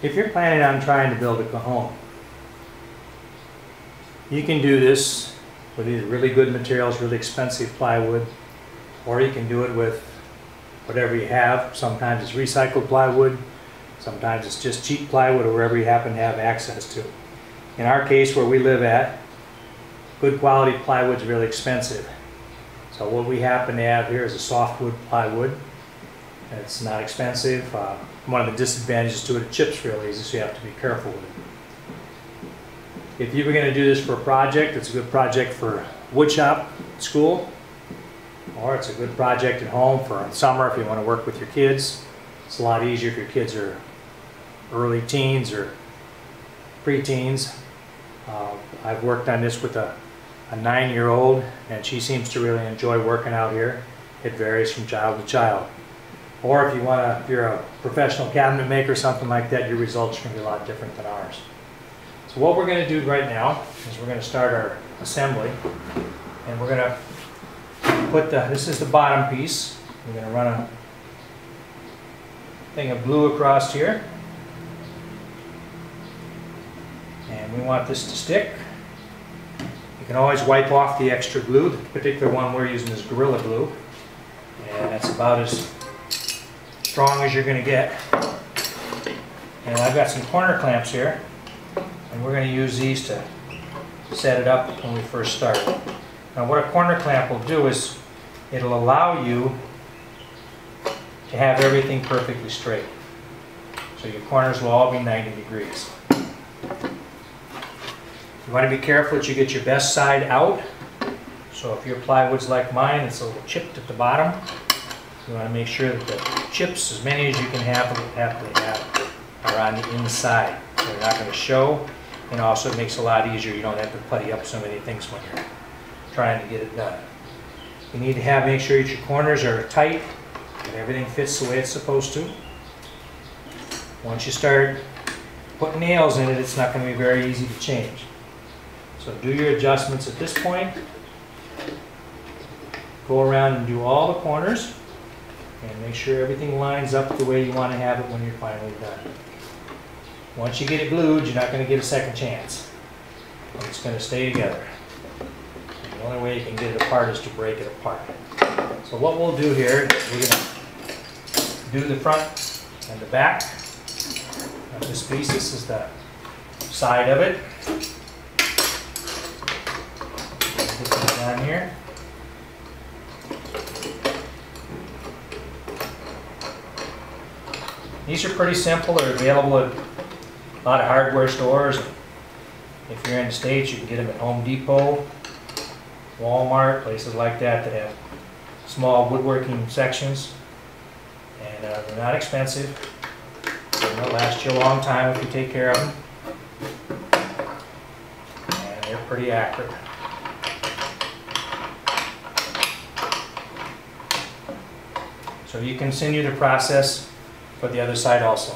If you're planning on trying to build a cajon, you can do this with either really good materials, really expensive plywood, or you can do it with whatever you have. Sometimes it's recycled plywood, sometimes it's just cheap plywood or wherever you happen to have access to. In our case, where we live at, good quality plywood is really expensive. So what we happen to have here is a softwood plywood. It's not expensive. One of the disadvantages to it, it chips real easy, so you have to be careful with it. If you were going to do this for a project, it's a good project for woodshop school, or it's a good project at home for summer if you want to work with your kids. It's a lot easier if your kids are early teens or pre-teens. I've worked on this with a 9-year-old, and she seems to really enjoy working out here. It varies from child to child. Or if you're a professional cabinet maker or something like that, your results are going to be a lot different than ours. So what we're going to do right now is we're going to start our assembly, and we're going to put this is the bottom piece. We're going to run a thing of glue across here, and we want this to stick. You can always wipe off the extra glue. The particular one we're using is Gorilla Glue, and that's about as strong as you're going to get. And I've got some corner clamps here, and we're going to use these to set it up when we first start. Now what a corner clamp will do is it'll allow you to have everything perfectly straight. So your corners will all be 90 degrees. You want to be careful that you get your best side out. So if your plywood's like mine, it's a little chipped at the bottom. You want to make sure that the chips, as many as you can have are on the inside. So they're not going to show, and also it makes it a lot easier. You don't have to putty up so many things when you're trying to get it done. You need to make sure that your corners are tight, and everything fits the way it's supposed to. Once you start putting nails in it, it's not going to be very easy to change. So do your adjustments at this point. Go around and do all the corners, and make sure everything lines up the way you want to have it when you're finally done. Once you get it glued, you're not going to get a second chance. It's going to stay together. And the only way you can get it apart is to break it apart. So what we'll do here is we're going to do the front and the back of this piece. This is the side of it. Put that down here. These are pretty simple. They're available at a lot of hardware stores. If you're in the States, you can get them at Home Depot, Walmart, places like that that have small woodworking sections. And they're not expensive. They'll last you a long time if you take care of them. And they're pretty accurate. So you continue the process for the other side also.